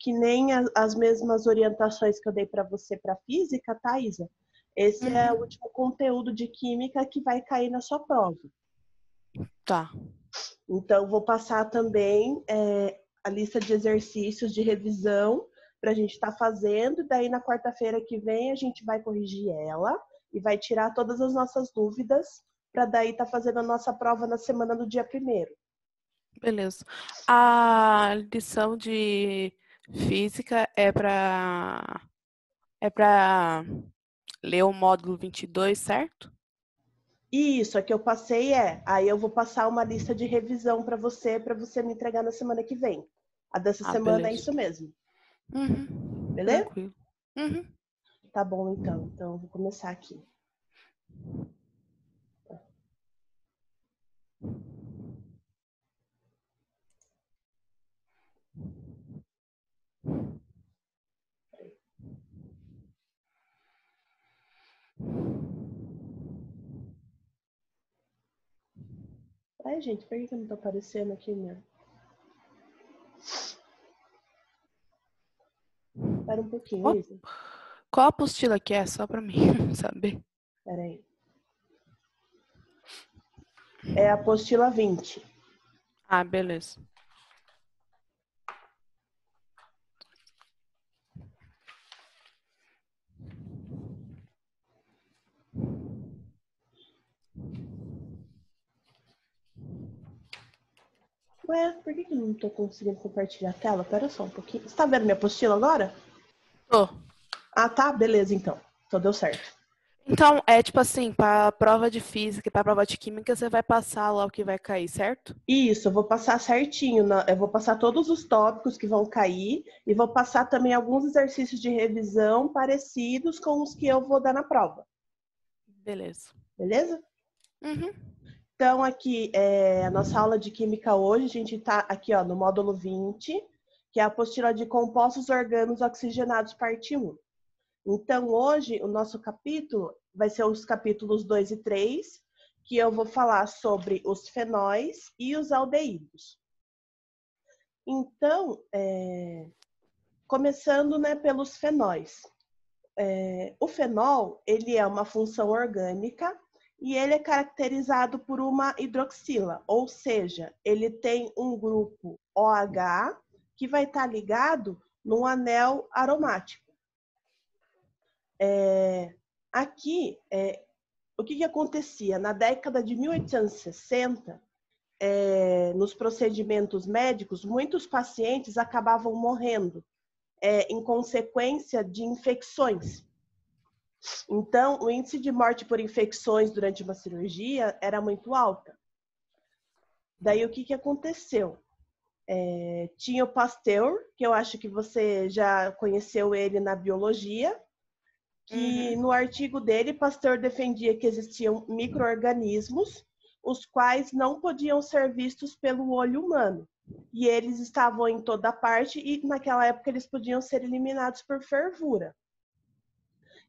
que nem as mesmas orientações que eu dei para você para física, tá, Isa? Esse é o último conteúdo de química que vai cair na sua prova. Tá. Então, vou passar também a lista de exercícios de revisão para a gente estar fazendo. Daí, na quarta-feira que vem, a gente vai corrigir ela e vai tirar todas as nossas dúvidas para daí estar fazendo a nossa prova na semana do dia 1º. Beleza. A lição de física é para ler o módulo 22, certo? Isso, a que eu passei aí eu vou passar uma lista de revisão para você me entregar na semana que vem. A dessa semana beleza. é isso mesmo. Beleza? Tranquilo. Tá bom, então. Então, eu vou começar aqui. Ai, gente, por que não tá aparecendo aqui mesmo? Espera um pouquinho, Isa. Qual apostila que é? Só para mim saber. Espera aí. É a apostila 20. Ah, beleza. Ué, por que eu não tô conseguindo compartilhar a tela? Espera só um pouquinho. Você tá vendo minha apostila agora? Tô. Ah, tá? Beleza, então. Então deu certo. Então, é tipo assim, para a prova de física e para a prova de química, você vai passar lá o que vai cair, certo? Isso, eu vou passar certinho. Eu vou passar todos os tópicos que vão cair e vou passar também alguns exercícios de revisão parecidos com os que eu vou dar na prova. Beleza. Beleza? Então, aqui é a nossa aula de química hoje. A gente está aqui no módulo 20, que é a apostila de compostos orgânicos oxigenados, parte 1. Então, hoje, o nosso capítulo vai ser os capítulos 2 e 3, que eu vou falar sobre os fenóis e os aldeídos. Então, começando pelos fenóis. O fenol, ele é uma função orgânica e ele é caracterizado por uma hidroxila, ou seja, ele tem um grupo OH que vai estar ligado num anel aromático. Aqui, o que acontecia? Na década de 1860, nos procedimentos médicos, muitos pacientes acabavam morrendo em consequência de infecções. Então, o índice de morte por infecções durante uma cirurgia era muito alta. Daí, o que aconteceu? Tinha o Pasteur, que eu acho que você já conheceu ele na biologia, que no artigo dele, Pasteur defendia que existiam micro-organismos, os quais não podiam ser vistos pelo olho humano. E eles estavam em toda parte e, naquela época, eles podiam ser eliminados por fervura.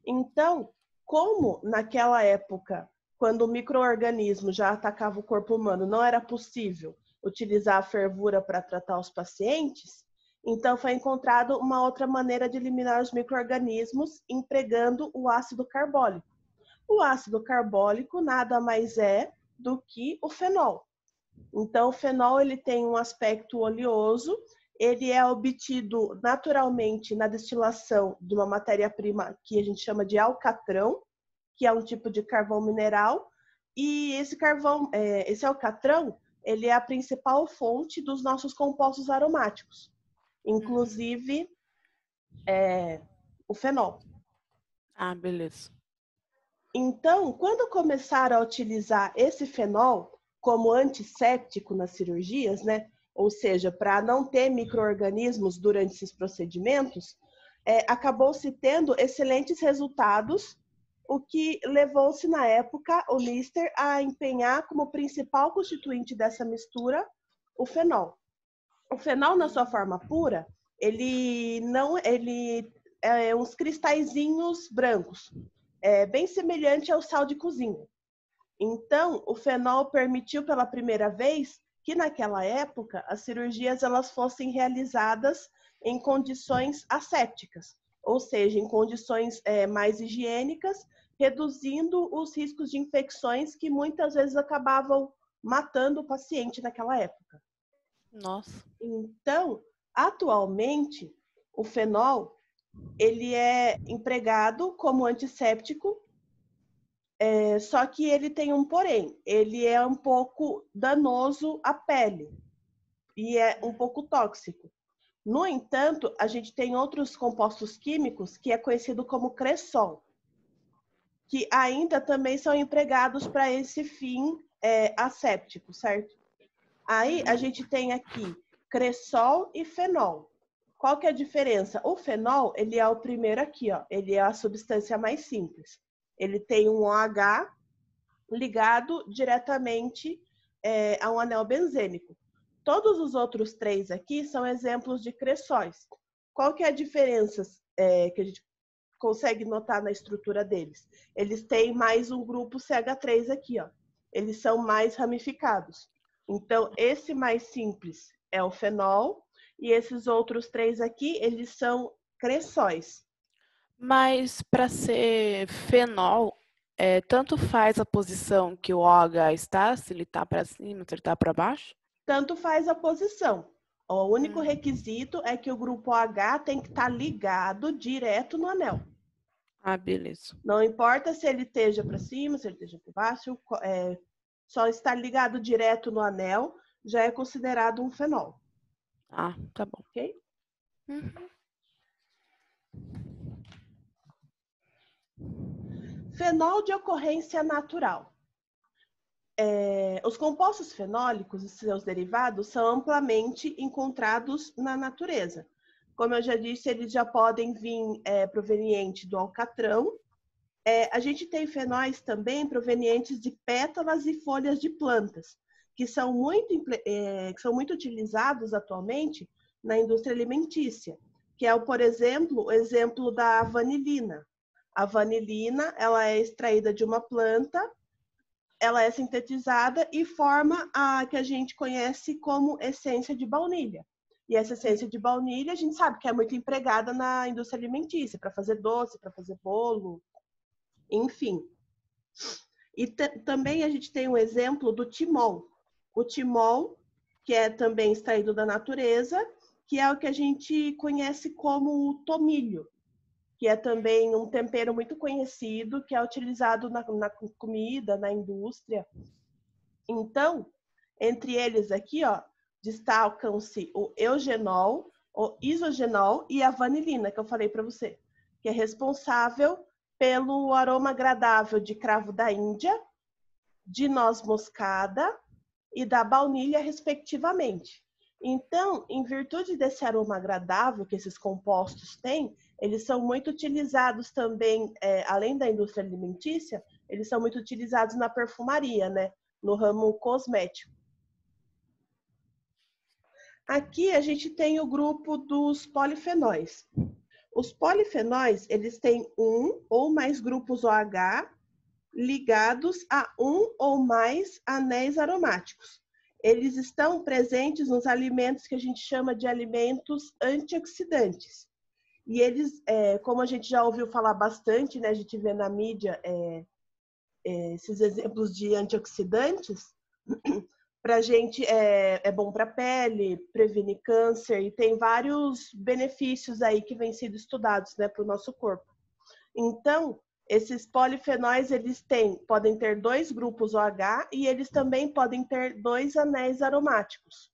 Então, como naquela época, quando o micro-organismo já atacava o corpo humano, não era possível utilizar a fervura para tratar os pacientes, então foi encontrada uma outra maneira de eliminar os micro-organismos empregando o ácido carbólico. O ácido carbólico nada mais é do que o fenol. Então, o fenol ele tem um aspecto oleoso, ele é obtido naturalmente na destilação de uma matéria-prima que a gente chama de alcatrão, que é um tipo de carvão mineral, e esse alcatrão, ele é a principal fonte dos nossos compostos aromáticos, inclusive o fenol. Ah, beleza. Então, quando começaram a utilizar esse fenol como antisséptico nas cirurgias, ou seja, para não ter micro-organismos durante esses procedimentos, acabou-se tendo excelentes resultados, o que levou-se na época o Lister a empenhar como principal constituinte dessa mistura o fenol. O fenol, na sua forma pura, ele é uns cristalzinhos brancos, bem semelhante ao sal de cozinha. Então, o fenol permitiu pela primeira vez que naquela época as cirurgias elas fossem realizadas em condições assépticas, ou seja, em condições mais higiênicas, reduzindo os riscos de infecções que muitas vezes acabavam matando o paciente naquela época. Nossa. Então, atualmente, o fenol ele é empregado como antisséptico, só que ele tem um porém, ele é um pouco danoso à pele e é um pouco tóxico. No entanto, a gente tem outros compostos químicos que é conhecido como cresol, que ainda também são empregados para esse fim asséptico, certo? Aí a gente tem aqui cresol e fenol. Qual que é a diferença? O fenol, ele é o primeiro aqui, ó. Ele é a substância mais simples. Ele tem um OH ligado diretamente a um anel benzênico. Todos os outros três aqui são exemplos de cresóis. Qual que é a diferença que a gente consegue notar na estrutura deles? Eles têm mais um grupo CH3 aqui, ó. Eles são mais ramificados. Então, esse mais simples é o fenol e esses outros três aqui, eles são cresóis. Mas para ser fenol, tanto faz a posição que o OH está, se ele está para cima, se ele está para baixo? Tanto faz a posição. O único requisito é que o grupo H tem que estar ligado direto no anel. Ah, beleza. Não importa se ele esteja para cima, se ele esteja para baixo, só estar ligado direto no anel já é considerado um fenol. Ah, tá bom. Ok? Uhum. Fenol de ocorrência natural. Os compostos fenólicos e seus derivados são amplamente encontrados na natureza. Como eu já disse, eles já podem vir proveniente do alcatrão. A gente tem fenóis também provenientes de pétalas e folhas de plantas, que são muito utilizados atualmente na indústria alimentícia, que é, por exemplo, o exemplo da vanilina. A vanilina, ela é extraída de uma planta, ela é sintetizada e forma a que a gente conhece como essência de baunilha. E essa essência de baunilha, a gente sabe que é muito empregada na indústria alimentícia, para fazer doce, para fazer bolo, enfim. E também a gente tem um exemplo do timol. O timol, que é também extraído da natureza, que é o que a gente conhece como o tomilho, que é também um tempero muito conhecido, que é utilizado na comida, na indústria. Então, entre eles aqui, ó, destacam-se o eugenol, o isogenol e a vanilina, que eu falei para você, que é responsável pelo aroma agradável de cravo da Índia, de noz moscada e da baunilha, respectivamente. Então, em virtude desse aroma agradável que esses compostos têm, eles são muito utilizados também, além da indústria alimentícia, eles são muito utilizados na perfumaria, né? No ramo cosmético. Aqui a gente tem o grupo dos polifenóis. Os polifenóis, eles têm um ou mais grupos OH ligados a um ou mais anéis aromáticos. Eles estão presentes nos alimentos que a gente chama de alimentos antioxidantes. E eles, como a gente já ouviu falar bastante, né, a gente vê na mídia esses exemplos de antioxidantes, para a gente é bom para a pele, previne câncer e tem vários benefícios aí que vêm sendo estudados, né, para o nosso corpo. Então, esses polifenóis, eles podem ter 2 grupos OH e eles também podem ter 2 anéis aromáticos.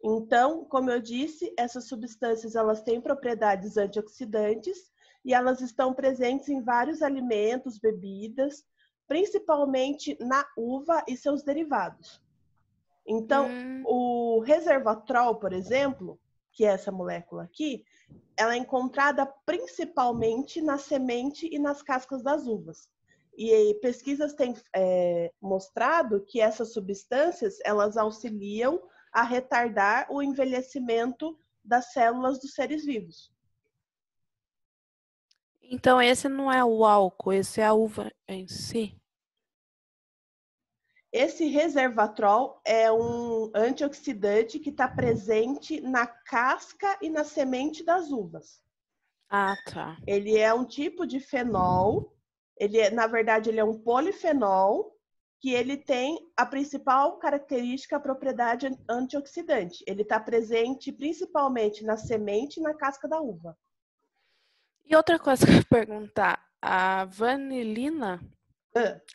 Então, como eu disse, essas substâncias elas têm propriedades antioxidantes e elas estão presentes em vários alimentos, bebidas, principalmente na uva e seus derivados. Então, o resveratrol, por exemplo, que é essa molécula aqui, ela é encontrada principalmente na semente e nas cascas das uvas. E pesquisas têm mostrado que essas substâncias elas auxiliam a retardar o envelhecimento das células dos seres vivos. Então, esse não é o álcool, esse é a uva em si? Esse resveratrol é um antioxidante que está presente na casca e na semente das uvas. Ah, tá. Ele é um tipo de fenol, na verdade, ele é um polifenol, que ele tem a principal característica, a propriedade antioxidante. Ele está presente principalmente na semente e na casca da uva. E outra coisa que eu ia perguntar, a vanilina,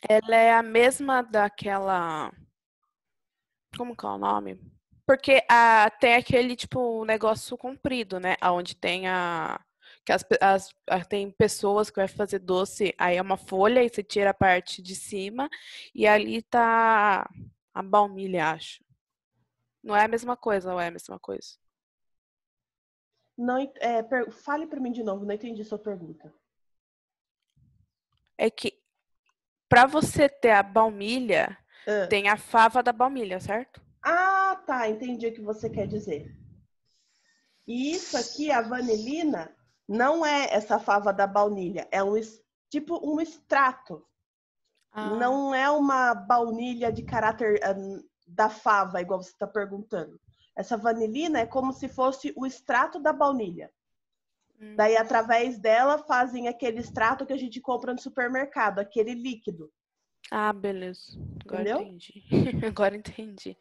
ela é a mesma daquela... Como que é o nome? Porque tem aquele, tipo, negócio comprido, né? Onde tem tem pessoas que vai fazer doce, aí é uma folha, e você tira a parte de cima, e ali tá a baunilha, acho. Não é a mesma coisa, ou é a mesma coisa? Não, fale para mim de novo, não entendi sua pergunta. É que pra você ter a baunilha, tem a fava da baunilha, certo? Ah, tá, entendi o que você quer dizer. E isso aqui, a vanilina, não é essa fava da baunilha, é tipo um extrato. Ah, Não é uma baunilha de caráter da fava, igual você está perguntando. Essa vanilina é como se fosse o extrato da baunilha. Daí, através dela, fazem aquele extrato que a gente compra no supermercado, aquele líquido. ah, beleza. Agora Entendeu? entendi. Agora entendi.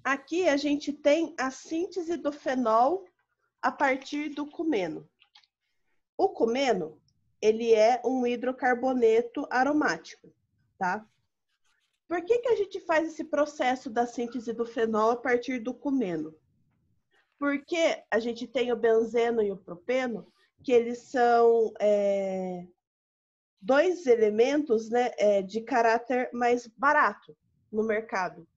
Aqui a gente tem a síntese do fenol a partir do cumeno. O cumeno, ele é um hidrocarboneto aromático, tá? Por que a gente faz esse processo da síntese do fenol a partir do cumeno? Porque a gente tem o benzeno e o propeno, que eles são dois elementos, né, de caráter mais barato no mercado.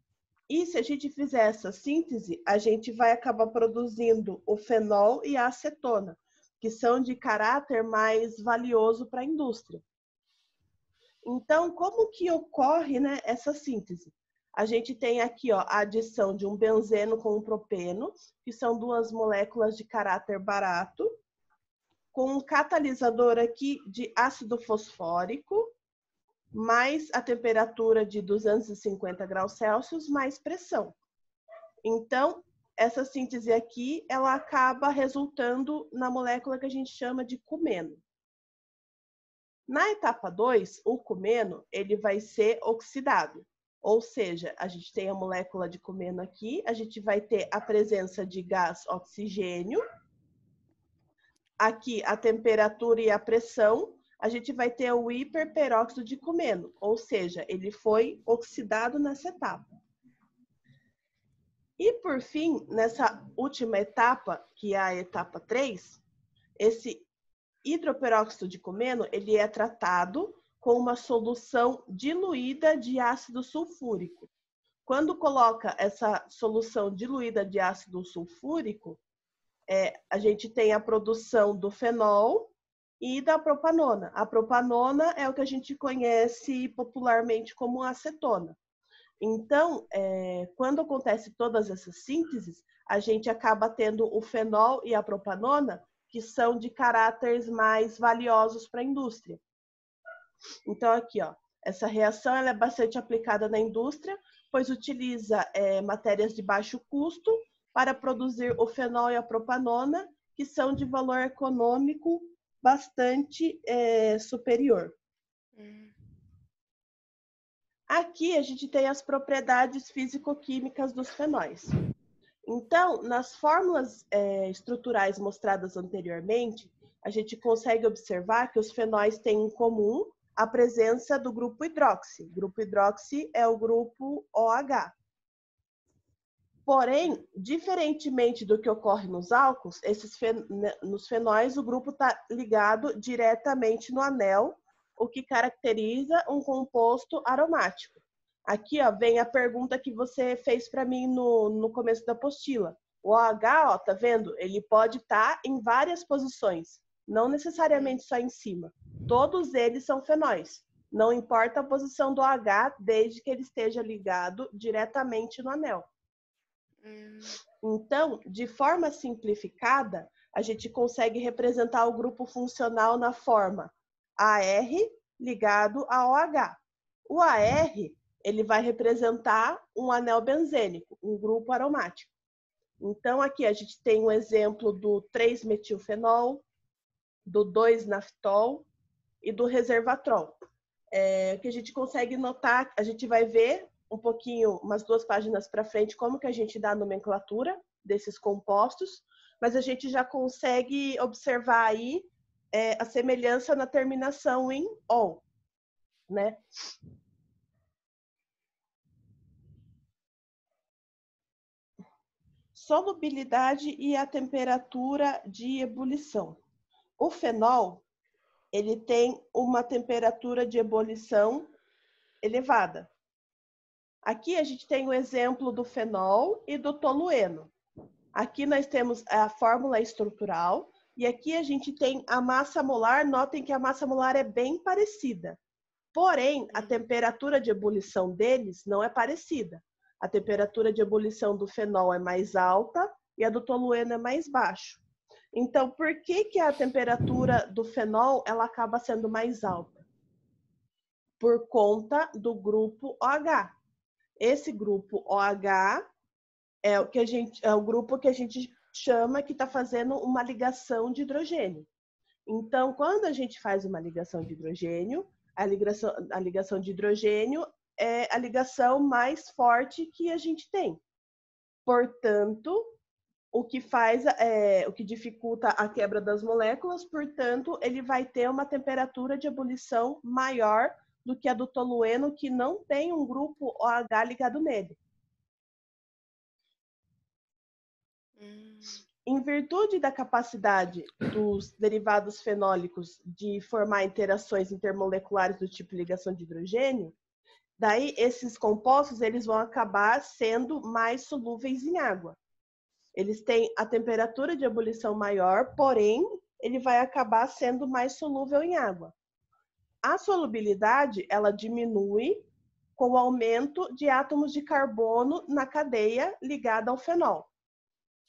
E se a gente fizer essa síntese, a gente vai acabar produzindo o fenol e a acetona, que são de caráter mais valioso para a indústria. Então, como que ocorre, né, essa síntese? A gente tem aqui, ó, a adição de um benzeno com um propeno, que são duas moléculas de caráter barato, com um catalisador aqui de ácido fosfórico, mais a temperatura de 250 graus Celsius, mais pressão. Então, essa síntese aqui, ela acaba resultando na molécula que a gente chama de cumeno. Na etapa 2, o cumeno, ele vai ser oxidado. Ou seja, a gente tem a molécula de cumeno aqui, a gente vai ter a presença de gás oxigênio. Aqui, a temperatura e a pressão, a gente vai ter o hiperperóxido de cumeno, ou seja, ele foi oxidado nessa etapa. E, por fim, nessa última etapa, que é a etapa 3, esse hidroperóxido de cumeno, ele é tratado com uma solução diluída de ácido sulfúrico. Quando coloca essa solução diluída de ácido sulfúrico, a gente tem a produção do fenol e da propanona. A propanona é o que a gente conhece popularmente como acetona. Então, quando acontece todas essas sínteses, a gente acaba tendo o fenol e a propanona, que são de caráteres mais valiosos para a indústria. Então, aqui, ó, essa reação ela é bastante aplicada na indústria, pois utiliza matérias de baixo custo para produzir o fenol e a propanona, que são de valor econômico bastante superior. Aqui a gente tem as propriedades físico-químicas dos fenóis. Então, nas fórmulas estruturais mostradas anteriormente, a gente consegue observar que os fenóis têm em comum a presença do grupo hidroxi. O grupo hidroxi é o grupo OH. Porém, diferentemente do que ocorre nos álcools, nos fenóis o grupo está ligado diretamente no anel, o que caracteriza um composto aromático. Aqui, ó, vem a pergunta que você fez para mim no começo da apostila. O OH, ó, tá vendo? Ele pode estar em várias posições, não necessariamente só em cima. Todos eles são fenóis. Não importa a posição do OH, desde que ele esteja ligado diretamente no anel. Então, de forma simplificada, a gente consegue representar o grupo funcional na forma AR ligado ao OH. O AR, ele vai representar um anel benzênico, um grupo aromático. Então, aqui a gente tem um exemplo do 3-metilfenol, do 2-naftol e do resveratrol. Que a gente consegue notar, a gente vai ver um pouquinho, umas 2 páginas para frente, como que a gente dá a nomenclatura desses compostos, mas a gente já consegue observar aí a semelhança na terminação em ol, né? Solubilidade e a temperatura de ebulição. O fenol, ele tem uma temperatura de ebulição elevada. Aqui a gente tem o exemplo do fenol e do tolueno. Aqui nós temos a fórmula estrutural e aqui a gente tem a massa molar. Notem que a massa molar é bem parecida. Porém, a temperatura de ebulição deles não é parecida. A temperatura de ebulição do fenol é mais alta e a do tolueno é mais baixa. Então, por que a temperatura do fenol ela acaba sendo mais alta? Por conta do grupo OH. Esse grupo OH é o grupo que a gente chama que está fazendo uma ligação de hidrogênio. Então, quando a gente faz uma ligação de hidrogênio, a ligação de hidrogênio é a ligação mais forte que a gente tem. Portanto, o que dificulta a quebra das moléculas, portanto, ele vai ter uma temperatura de ebulição maior do que a do tolueno, que não tem um grupo OH ligado nele. Em virtude da capacidade dos derivados fenólicos de formar interações intermoleculares do tipo ligação de hidrogênio, daí esses compostos eles vão acabar sendo mais solúveis em água. Eles têm a temperatura de ebulição maior, porém, ele vai acabar sendo mais solúvel em água. A solubilidade, ela diminui com o aumento de átomos de carbono na cadeia ligada ao fenol.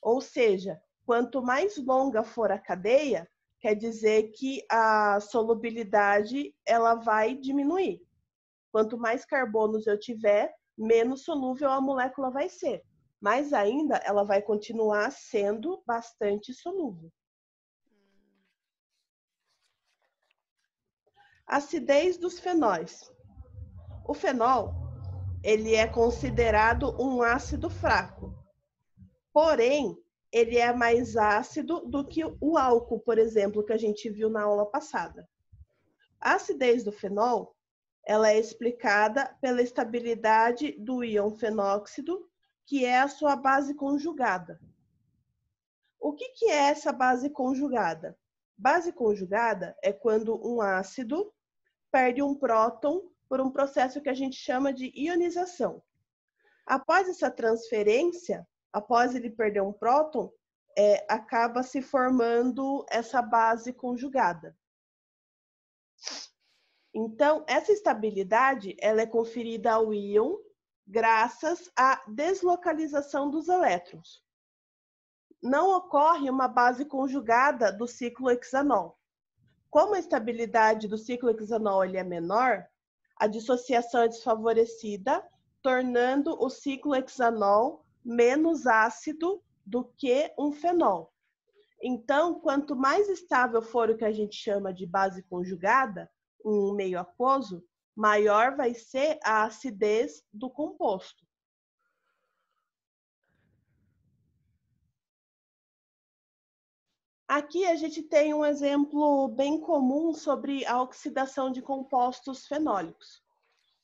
Ou seja, quanto mais longa for a cadeia, quer dizer que a solubilidade ela vai diminuir. Quanto mais carbonos eu tiver, menos solúvel a molécula vai ser. Mas ainda ela vai continuar sendo bastante solúvel. Acidez dos fenóis. O fenol, ele é considerado um ácido fraco. Porém, ele é mais ácido do que o álcool, por exemplo, que a gente viu na aula passada. A acidez do fenol, ela é explicada pela estabilidade do íon fenóxido, que é a sua base conjugada. O que é essa base conjugada? Base conjugada é quando um ácido perde um próton por um processo que a gente chama de ionização. Após essa transferência, após ele perder um próton, acaba se formando essa base conjugada. Então, essa estabilidade ela é conferida ao íon graças à deslocalização dos elétrons. Não ocorre uma base conjugada do ciclohexanol. Como a estabilidade do ciclohexanol ele é menor, a dissociação é desfavorecida, tornando o ciclohexanol menos ácido do que um fenol. Então, quanto mais estável for o que a gente chama de base conjugada, um meio aquoso, maior vai ser a acidez do composto. Aqui a gente tem um exemplo bem comum sobre a oxidação de compostos fenólicos.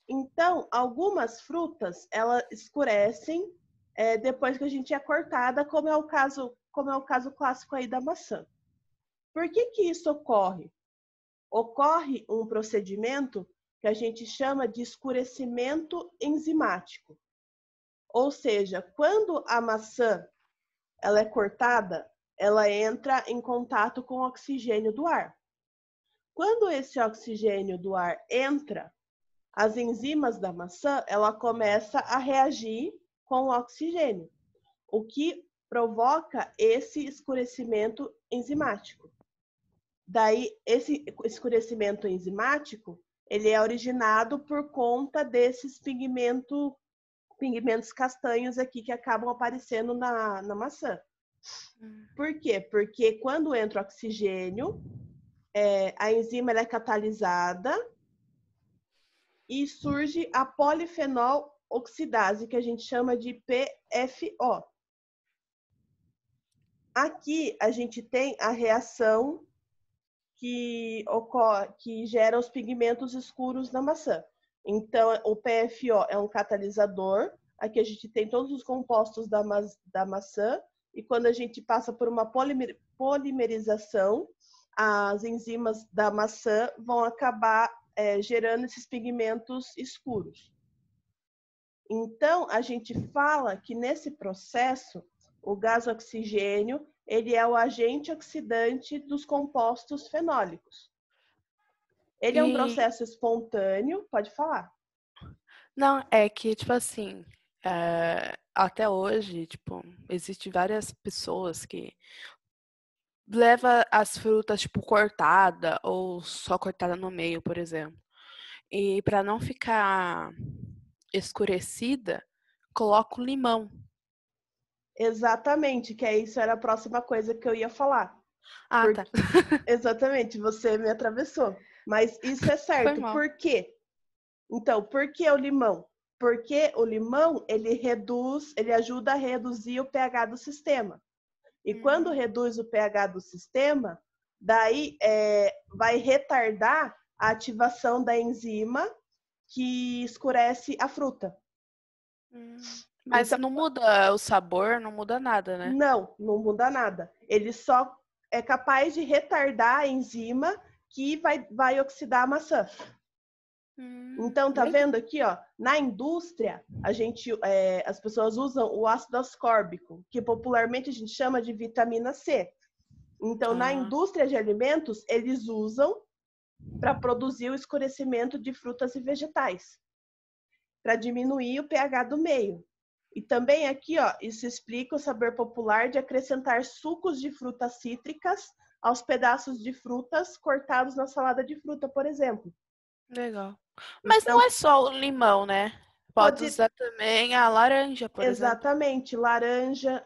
Então, algumas frutas, elas escurecem depois que a gente é cortada, como é o caso clássico aí da maçã. Por que isso ocorre? Ocorre um procedimento que a gente chama de escurecimento enzimático. Ou seja, quando a maçã ela é cortada, ela entra em contato com o oxigênio do ar. Quando esse oxigênio do ar entra, as enzimas da maçã, ela começa a reagir com o oxigênio, o que provoca esse escurecimento enzimático. Daí, esse escurecimento enzimático, ele é originado por conta desses pigmentos castanhos aqui que acabam aparecendo na maçã. Por quê? Porque quando entra o oxigênio, a enzima ela é catalisada e surge a polifenol oxidase, que a gente chama de PFO. Aqui a gente tem a reação que gera os pigmentos escuros na maçã. Então, o PFO é um catalisador. Aqui a gente tem todos os compostos da maçã. E quando a gente passa por uma polimerização, as enzimas da maçã vão acabar gerando esses pigmentos escuros. Então, a gente fala que nesse processo, o gás oxigênio, ele é o agente oxidante dos compostos fenólicos. Ele é um processo espontâneo, pode falar. Não, é que, tipo assim, até hoje, tipo, existem várias pessoas que leva as frutas, tipo, cortada ou só cortada no meio, por exemplo. E para não ficar escurecida, coloca o limão. Exatamente, que isso era a próxima coisa que eu ia falar. Ah, tá. Exatamente, você me atravessou. Mas isso é certo. Por quê? Então, por que o limão? Porque o limão, ele ajuda a reduzir o pH do sistema. E quando reduz o pH do sistema, daí vai retardar a ativação da enzima que escurece a fruta. Mas então, não muda o sabor, não muda nada, né? Não muda nada. Ele só é capaz de retardar a enzima que vai oxidar a maçã. Então, tá vendo aqui, ó? Na indústria, as pessoas usam o ácido ascórbico, que popularmente a gente chama de vitamina C. Então, na indústria de alimentos, eles usam para produzir o escurecimento de frutas e vegetais, para diminuir o pH do meio. E também aqui, ó, isso explica o saber popular de acrescentar sucos de frutas cítricas aos pedaços de frutas cortados na salada de fruta, por exemplo. Legal. Mas então, não é só o limão, né? Pode usar também a laranja, por exemplo. Exatamente, laranja.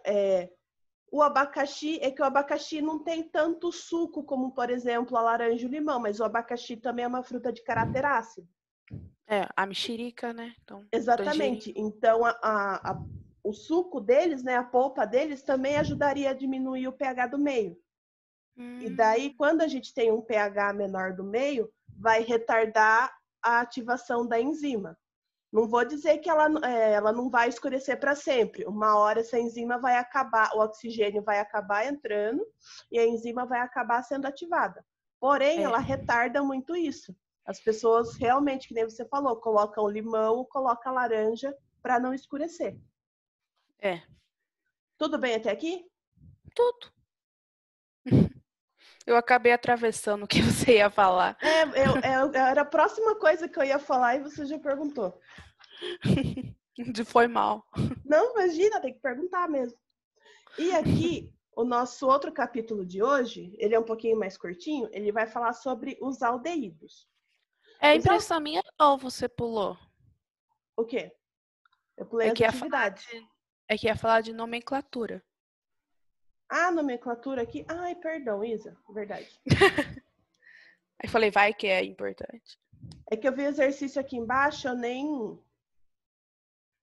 O abacaxi, é que o abacaxi não tem tanto suco como, por exemplo, a laranja e o limão, mas o abacaxi também é uma fruta de caráter ácido. A mexerica, né? Então, exatamente. Então, o suco deles, né, a polpa deles, também ajudaria a diminuir o pH do meio. E daí, quando a gente tem um pH menor do meio, vai retardar a ativação da enzima. Não vou dizer que ela não vai escurecer para sempre. Uma hora essa enzima vai acabar, o oxigênio vai acabar entrando e a enzima vai acabar sendo ativada. Porém, ela retarda muito isso. As pessoas realmente, que nem você falou, colocam limão, colocam laranja para não escurecer. Tudo bem até aqui? Tudo. Eu acabei atravessando o que você ia falar. Era a próxima coisa que eu ia falar e você já perguntou. Foi mal. Não, imagina, tem que perguntar mesmo. E aqui, o nosso outro capítulo de hoje, ele é um pouquinho mais curtinho, ele vai falar sobre os aldeídos. É impressão minha ou você pulou? O quê? Eu pulei as atividades. É que ia falar de nomenclatura. Nomenclatura aqui? Ai, perdão, Isa, verdade. Aí falei, vai que é importante. É que eu vi o exercício aqui embaixo, eu nem...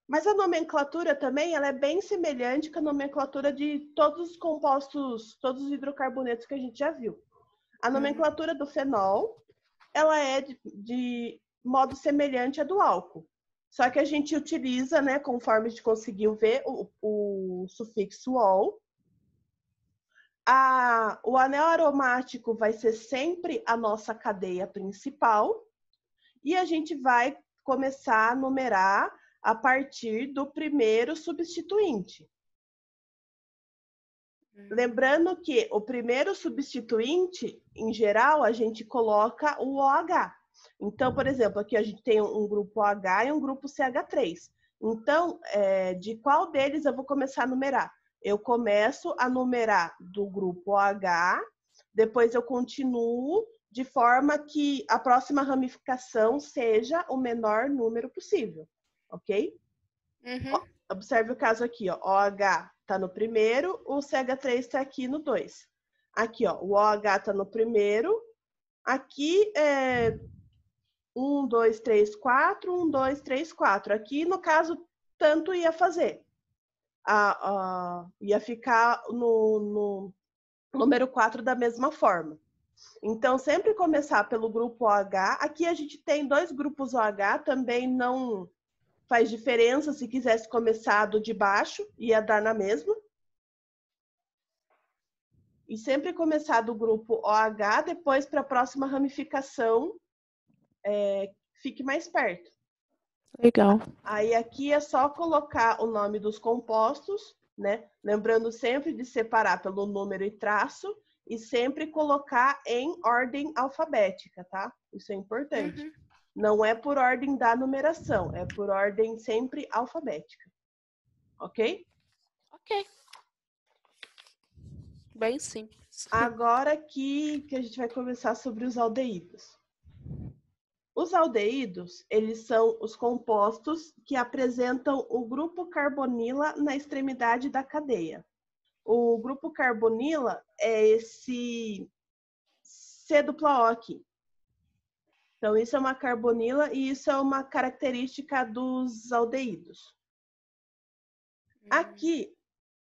Mas a nomenclatura também, ela é bem semelhante com a nomenclatura de todos os compostos, todos os hidrocarbonetos que a gente já viu. A nomenclatura do fenol, ela é de modo semelhante à do álcool. Só que a gente utiliza, né, conforme a gente conseguiu ver, o sufixo -ol. O anel aromático vai ser sempre a nossa cadeia principal. E a gente vai começar a numerar a partir do primeiro substituinte. Lembrando que o primeiro substituinte, em geral, a gente coloca o OH. Então, por exemplo, aqui a gente tem um grupo OH e um grupo CH3. Então, de qual deles eu vou começar a numerar? Eu começo a numerar do grupo OH, depois eu continuo de forma que a próxima ramificação seja o menor número possível, ok? Uhum. Observe o caso aqui, ó. OH está no primeiro, o CH3 está aqui no 2. Aqui, ó, o OH está no primeiro. Aqui é 1, 2, 3, 4, 1, 2, 3, 4. Aqui, no caso, tanto ia fazer. Ia ficar no número 4 da mesma forma. Então, sempre começar pelo grupo OH. Aqui a gente tem 2 grupos OH, também não faz diferença se quisesse começar do de baixo, ia dar na mesma. E sempre começar do grupo OH, depois para a próxima ramificação, fique mais perto. Legal. Aí aqui é só colocar o nome dos compostos, né? Lembrando sempre de separar pelo número e traço e sempre colocar em ordem alfabética, tá? Isso é importante. Uhum. Não é por ordem da numeração, é por ordem sempre alfabética. Ok? Ok. Bem simples. Agora aqui que a gente vai conversar sobre os aldeídos. Os aldeídos, eles são os compostos que apresentam o grupo carbonila na extremidade da cadeia. O grupo carbonila é esse C-O aqui. Então, isso é uma carbonila e isso é uma característica dos aldeídos. Aqui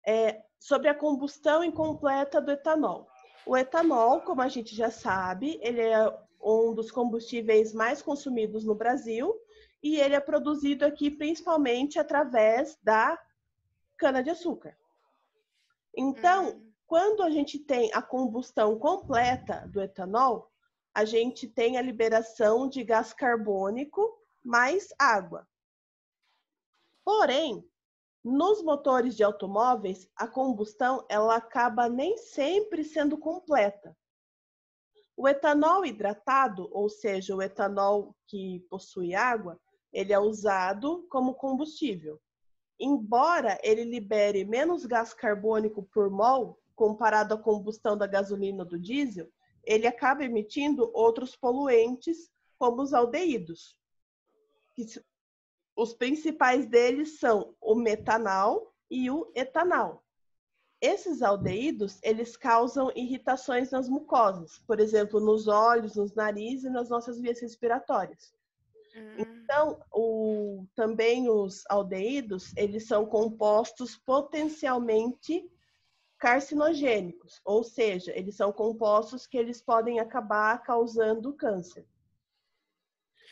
é sobre a combustão incompleta do etanol. O etanol, como a gente já sabe, ele é um dos combustíveis mais consumidos no Brasil e ele é produzido aqui principalmente através da cana-de-açúcar. Então, quando a gente tem a combustão completa do etanol, a gente tem a liberação de gás carbônico mais água. Porém, nos motores de automóveis, a combustão ela acaba nem sempre sendo completa. O etanol hidratado, ou seja, o etanol que possui água, ele é usado como combustível. Embora ele libere menos gás carbônico por mol, comparado à combustão da gasolina ou do diesel, ele acaba emitindo outros poluentes, como os aldeídos. Os principais deles são o metanal e o etanal. Esses aldeídos, eles causam irritações nas mucosas, por exemplo, nos olhos, nos narizes e nas nossas vias respiratórias. Então, também os aldeídos, eles são compostos potencialmente carcinogênicos, ou seja, eles são compostos que eles podem acabar causando câncer.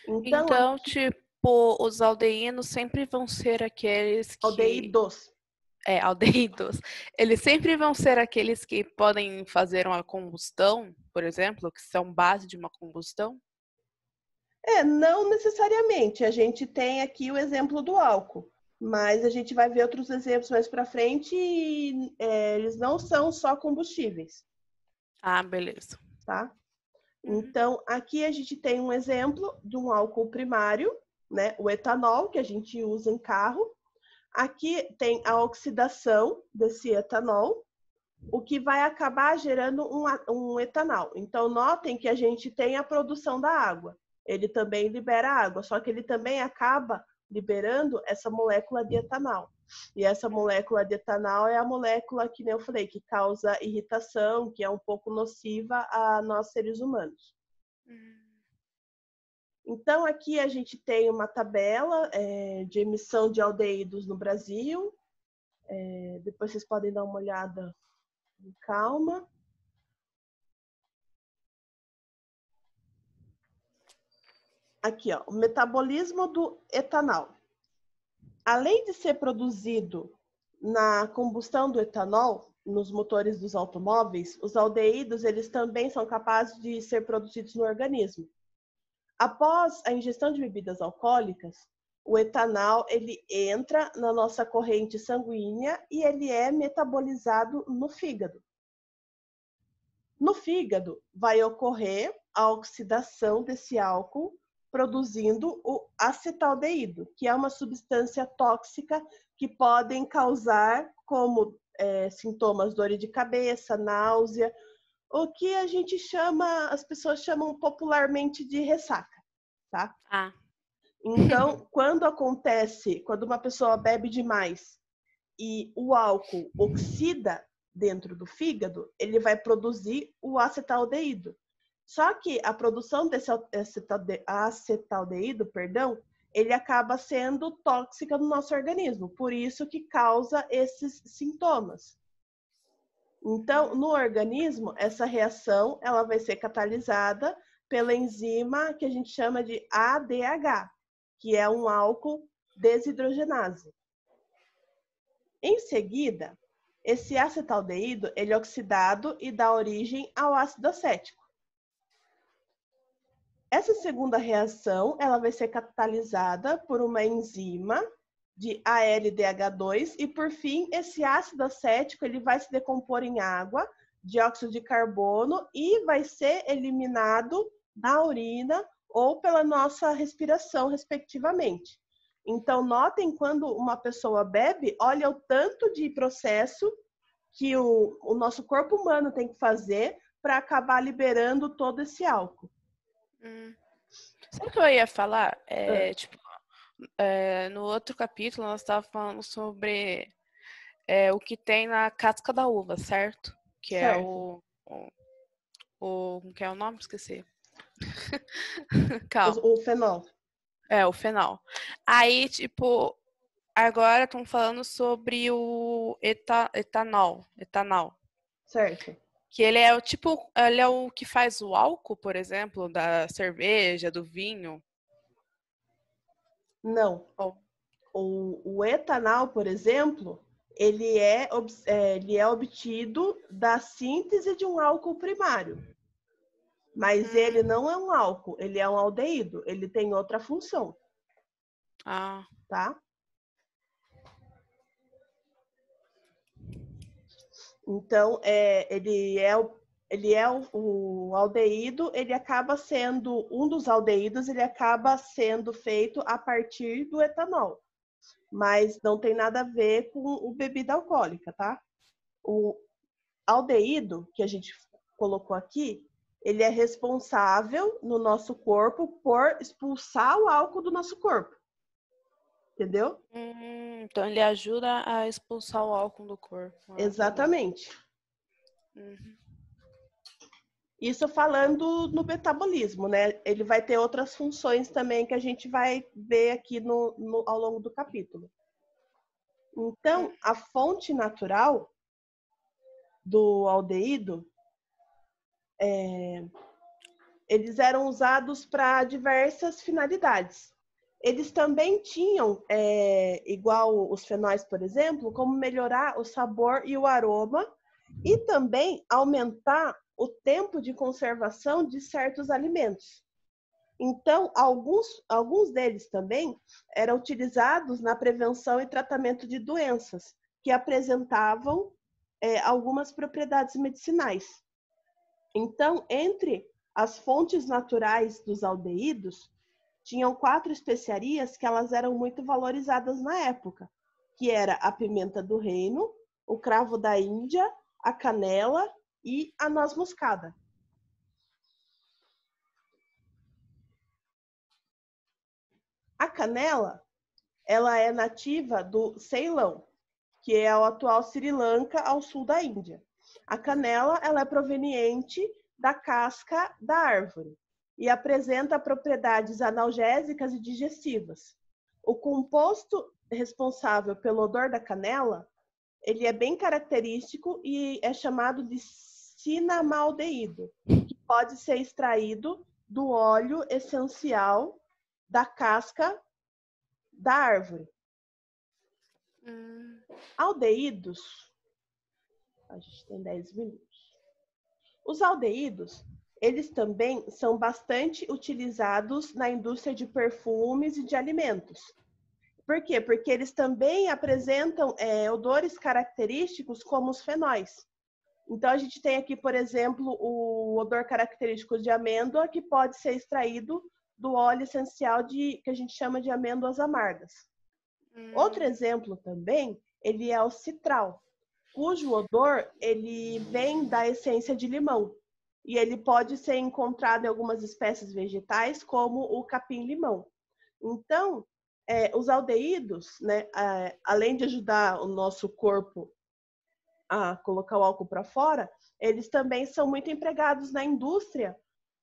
Então, tipo, os aldeínos sempre vão ser aqueles que... Aldeídos. Aldeídos. Eles sempre vão ser aqueles que podem fazer uma combustão, por exemplo, que são base de uma combustão? Não necessariamente. A gente tem aqui o exemplo do álcool, mas a gente vai ver outros exemplos mais para frente e eles não são só combustíveis. Ah, beleza. Tá? Então, aqui a gente tem um exemplo de um álcool primário, né? O etanol, que a gente usa em carro. Aqui tem a oxidação desse etanol, o que vai acabar gerando um etanol. Então, notem que a gente tem a produção da água. Ele também libera água, só que ele também acaba liberando essa molécula de etanol. E essa molécula de etanol é a molécula, que nem eu falei, que causa irritação, que é um pouco nociva a nós seres humanos. Então, aqui a gente tem uma tabela de emissão de aldeídos no Brasil. Depois vocês podem dar uma olhada com calma. Aqui, ó, o metabolismo do etanol. Além de ser produzido na combustão do etanol, nos motores dos automóveis, os aldeídos eles também são capazes de ser produzidos no organismo. Após a ingestão de bebidas alcoólicas, o etanol ele entra na nossa corrente sanguínea e ele é metabolizado no fígado. No fígado vai ocorrer a oxidação desse álcool, produzindo o acetaldeído, que é uma substância tóxica que podem causar como sintomas dor de cabeça, náusea, o que a gente chama, as pessoas chamam popularmente de ressaca, tá? Ah. Então, quando uma pessoa bebe demais e o álcool oxida dentro do fígado, ele vai produzir o acetaldeído. Só que a produção desse acetaldeído, ele acaba sendo tóxica no nosso organismo, por isso que causa esses sintomas. Então, no organismo, essa reação ela vai ser catalisada pela enzima que a gente chama de ADH, que é um álcool desidrogenase. Em seguida, esse acetaldeído ele é oxidado e dá origem ao ácido acético. Essa segunda reação ela vai ser catalisada por uma enzima de ALDH2 e, por fim, esse ácido acético ele vai se decompor em água, dióxido de carbono e vai ser eliminado na urina ou pela nossa respiração, respectivamente. Então, notem quando uma pessoa bebe, olha o tanto de processo que o nosso corpo humano tem que fazer para acabar liberando todo esse álcool. Sabe o que eu ia falar? No outro capítulo, nós estávamos falando sobre o que tem na casca da uva, certo? Que certo. Que é o nome? Esqueci. Calma. O fenol. O fenol. Aí, agora estão falando sobre o etanol. Certo. Que ele é o que faz o álcool, por exemplo, da cerveja, do vinho. Não. O etanol, por exemplo, ele é obtido da síntese de um álcool primário. Mas ele não é um álcool, ele é um aldeído. Ele tem outra função. Ah. Tá? Então, o aldeído, ele acaba sendo, um dos aldeídos, ele acaba sendo feito a partir do etanol. Mas não tem nada a ver com o bebida alcoólica, tá? O aldeído, que a gente colocou aqui, ele é responsável no nosso corpo por expulsar o álcool do nosso corpo. Entendeu? Então ele ajuda a expulsar o álcool do corpo. Exatamente. Isso falando no metabolismo, né? Ele vai ter outras funções também que a gente vai ver aqui ao longo do capítulo. Então, a fonte natural do aldeído, eles eram usados para diversas finalidades. Eles também tinham, igual os fenóis, por exemplo, como melhorar o sabor e o aroma e também aumentar o tempo de conservação de certos alimentos. Então, alguns deles também eram utilizados na prevenção e tratamento de doenças que apresentavam algumas propriedades medicinais. Então, entre as fontes naturais dos aldeídos, tinham 4 especiarias que elas eram muito valorizadas na época, que era a pimenta do reino, o cravo da Índia, a canela e a noz moscada. A canela, ela é nativa do Ceilão, que é o atual Sri Lanka, ao sul da Índia. A canela, ela é proveniente da casca da árvore e apresenta propriedades analgésicas e digestivas. O composto responsável pelo odor da canela, ele é bem característico e é chamado de cinamaldeído, que pode ser extraído do óleo essencial da casca da árvore. Aldeídos, a gente tem 10 minutos. Os aldeídos, eles também são bastante utilizados na indústria de perfumes e de alimentos. Por quê? Porque eles também apresentam odores característicos como os fenóis. Então, a gente tem aqui, por exemplo, o odor característico de amêndoa, que pode ser extraído do óleo essencial que a gente chama de amêndoas amargas. Outro exemplo também, ele é o citral. cujo odor ele vem da essência de limão. E ele pode ser encontrado em algumas espécies vegetais, como o capim-limão. Então, os aldeídos, né, além de ajudar o nosso corpo a colocar o álcool para fora, eles também são muito empregados na indústria,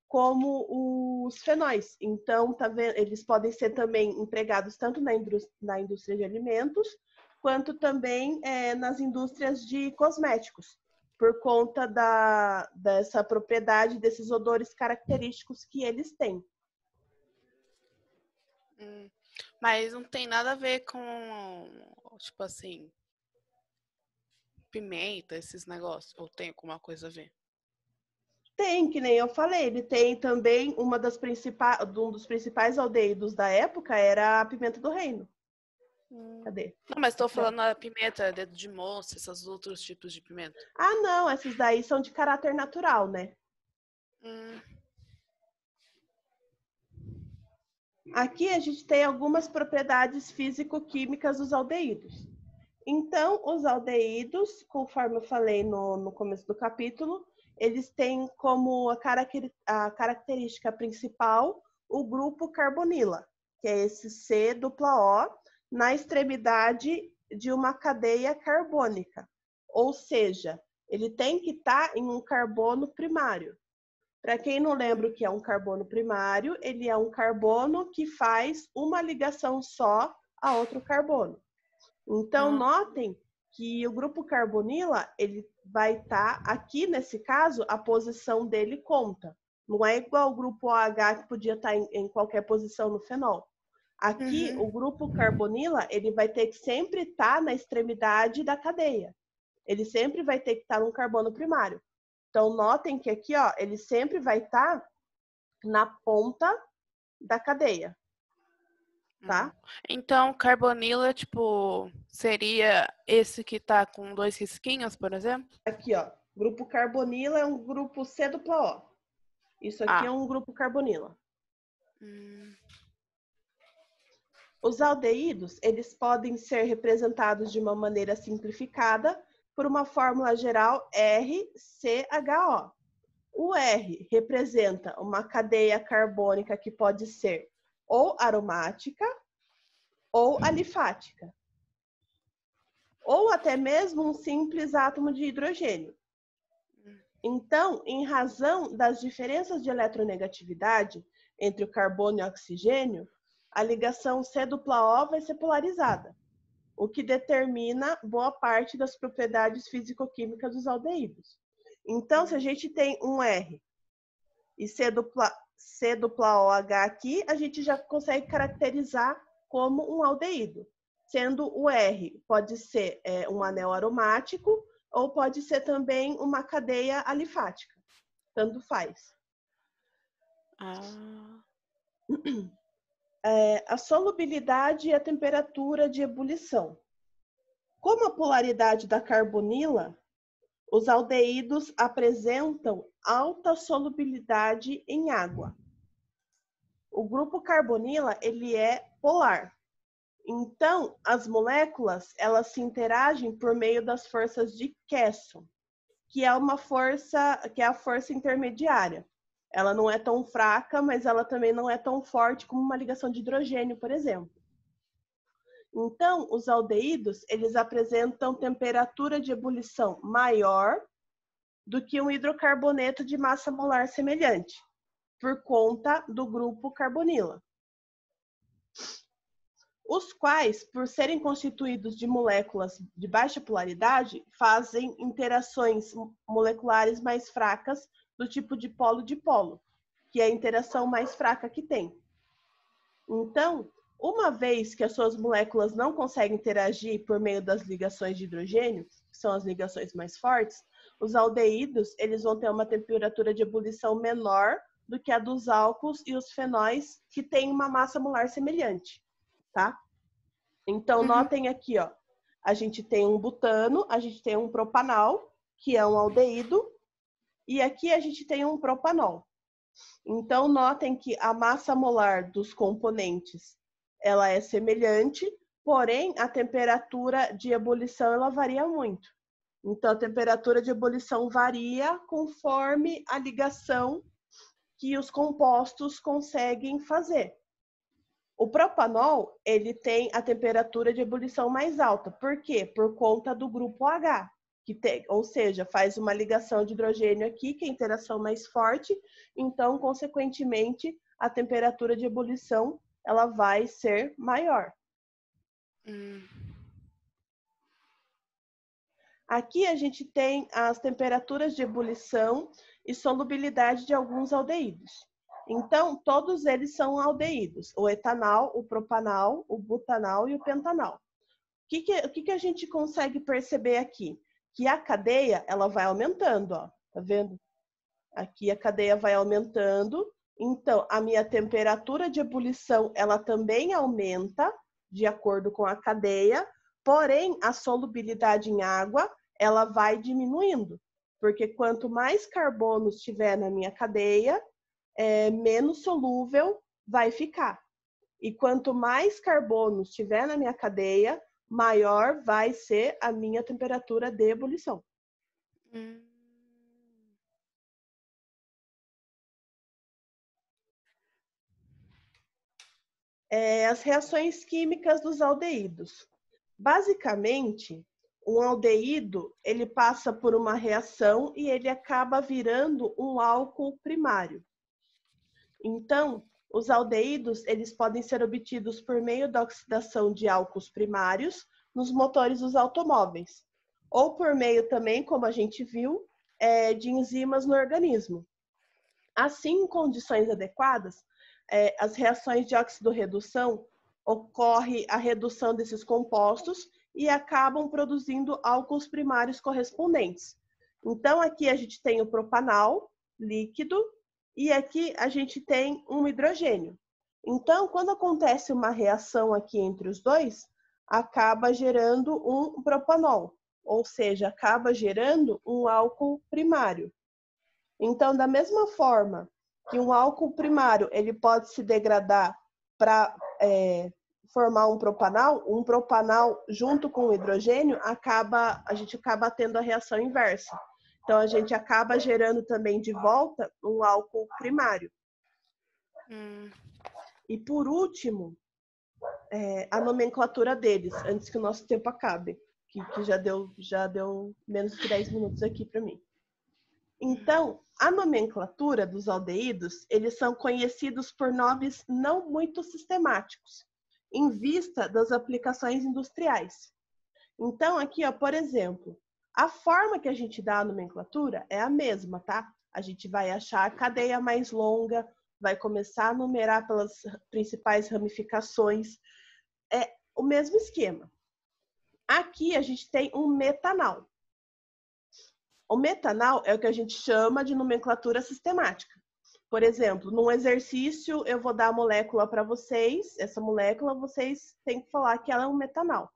como os fenóis. Então, tá vendo? Eles podem ser também empregados tanto na indústria de alimentos, quanto também nas indústrias de cosméticos, por conta dessa propriedade, desses odores característicos que eles têm. Mas não tem nada a ver com, tipo assim, pimenta, esses negócios? Ou tem alguma coisa a ver? Tem, que nem eu falei, ele tem também um dos principais aldeídos da época era a pimenta do reino. Cadê? Não, mas estou falando da pimenta, dedo de moça, esses outros tipos de pimenta. Ah, não, essas daí são de caráter natural, né? Aqui a gente tem algumas propriedades físico-químicas dos aldeídos. Então, os aldeídos, conforme eu falei no começo do capítulo, eles têm como a característica principal o grupo carbonila, que é esse C-O, na extremidade de uma cadeia carbônica. Ou seja, ele tem que estar em um carbono primário. Para quem não lembra o que é um carbono primário, ele é um carbono que faz uma ligação só a outro carbono. Então, notem que o grupo carbonila, ele vai estar, aqui nesse caso, a posição dele conta. Não é igual o grupo OH, que podia estar em qualquer posição no fenol. Aqui, o grupo carbonila, ele vai ter que sempre estar na extremidade da cadeia. Ele sempre vai ter que estar no carbono primário. Então, notem que aqui, ó, ele sempre vai estar na ponta da cadeia. Tá? Então, carbonila, tipo, seria esse que tá com 2 risquinhos, por exemplo? Aqui, ó. Grupo carbonila é um grupo C-O. Isso aqui é um grupo carbonila. Os aldeídos, eles podem ser representados de uma maneira simplificada por uma fórmula geral RCHO. O R representa uma cadeia carbônica que pode ser ou aromática ou alifática, ou até mesmo um simples átomo de hidrogênio. Então, em razão das diferenças de eletronegatividade entre o carbono e o oxigênio, a ligação C-O vai ser polarizada, o que determina boa parte das propriedades físico-químicas dos aldeídos. Então, se a gente tem um R e C-OH aqui, a gente já consegue caracterizar como um aldeído, sendo o R pode ser um anel aromático ou pode ser também uma cadeia alifática. Tanto faz. A solubilidade e a temperatura de ebulição. Como a polaridade da carbonila, os aldeídos apresentam alta solubilidade em água. O grupo carbonila, ele é polar. Então, as moléculas, elas se interagem por meio das forças de Keston, que é a força intermediária. Ela não é tão fraca, mas ela também não é tão forte como uma ligação de hidrogênio, por exemplo. Então, os aldeídos, eles apresentam temperatura de ebulição maior do que um hidrocarboneto de massa molar semelhante, por conta do grupo carbonila. Os quais, por serem constituídos de moléculas de baixa polaridade, fazem interações moleculares mais fracas do tipo de polo, que é a interação mais fraca que tem. Então, uma vez que as suas moléculas não conseguem interagir por meio das ligações de hidrogênio, que são as ligações mais fortes, os aldeídos, eles vão ter uma temperatura de ebulição menor do que a dos álcools e os fenóis, que têm uma massa molar semelhante, tá? Então, notem aqui, ó, a gente tem um butano, a gente tem um propanal, que é um aldeído, e aqui a gente tem um propanol. Então, notem que a massa molar dos componentes, ela é semelhante, porém, a temperatura de ebulição, ela varia muito. Então, a temperatura de ebulição varia conforme a ligação que os compostos conseguem fazer. O propanol, ele tem a temperatura de ebulição mais alta. Por quê? Por conta do grupo H, ou seja, faz uma ligação de hidrogênio aqui, que é a interação mais forte, então, consequentemente, a temperatura de ebulição ela vai ser maior. Aqui a gente tem as temperaturas de ebulição e solubilidade de alguns aldeídos. Então, todos eles são aldeídos: o etanal, o propanal, o butanal e o pentanal. O que a gente consegue perceber aqui? Que a cadeia ela vai aumentando, ó, tá vendo? Aqui a cadeia vai aumentando, então a minha temperatura de ebulição ela também aumenta de acordo com a cadeia, porém a solubilidade em água ela vai diminuindo, porque quanto mais carbonos tiver na minha cadeia, menos solúvel vai ficar. E quanto mais carbonos tiver na minha cadeia, maior vai ser a minha temperatura de ebulição. As reações químicas dos aldeídos. Basicamente, um aldeído ele passa por uma reação e ele acaba virando um álcool primário. Então, os aldeídos eles podem ser obtidos por meio da oxidação de álcools primários nos motores dos automóveis, ou por meio também, como a gente viu, de enzimas no organismo. Assim, em condições adequadas, as reações de óxido-redução ocorre a redução desses compostos e acabam produzindo álcools primários correspondentes. Então, aqui a gente tem o propanal líquido e aqui a gente tem um hidrogênio. Então, quando acontece uma reação aqui entre os dois, acaba gerando um propanol, ou seja, acaba gerando um álcool primário. Então, da mesma forma que um álcool primário ele pode se degradar para formar um propanal junto com o hidrogênio, a gente acaba tendo a reação inversa. Então, a gente acaba gerando também de volta um álcool primário. E por último, a nomenclatura deles, antes que o nosso tempo acabe, que já deu menos de 10 minutos aqui para mim. Então, a nomenclatura dos aldeídos, eles são conhecidos por nomes não muito sistemáticos, em vista das aplicações industriais. Então, aqui, ó, por exemplo, a forma que a gente dá a nomenclatura é a mesma, tá? A gente vai achar a cadeia mais longa, vai começar a numerar pelas principais ramificações. É o mesmo esquema. Aqui a gente tem um metanal. O metanal é o que a gente chama de nomenclatura sistemática. Por exemplo, num exercício, eu vou dar a molécula para vocês, essa molécula, vocês têm que falar que ela é um metanal.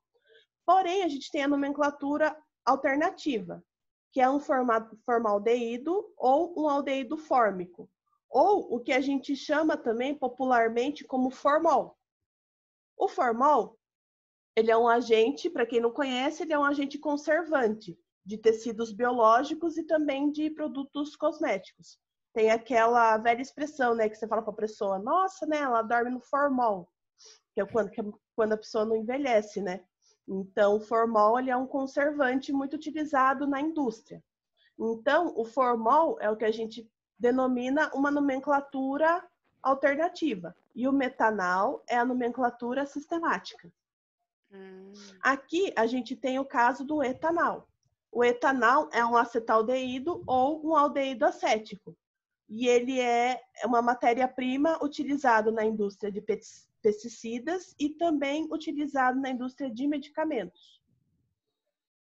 Porém, a gente tem a nomenclatura alternativa, que é um formaldeído ou um aldeído fórmico, ou o que a gente chama também popularmente como formol. O formol, ele é um agente, para quem não conhece, ele é um agente conservante de tecidos biológicos e também de produtos cosméticos. Tem aquela velha expressão, né, que você fala para a pessoa, nossa, né, ela dorme no formol, que é quando a pessoa não envelhece, né? Então, o formol ele é um conservante muito utilizado na indústria. Então, o formol é o que a gente denomina uma nomenclatura alternativa. E o metanal é a nomenclatura sistemática. Aqui, a gente tem o caso do etanal. O etanal é um acetaldeído ou um aldeído acético. E ele é uma matéria-prima utilizada na indústria de pesticidas e também utilizado na indústria de medicamentos.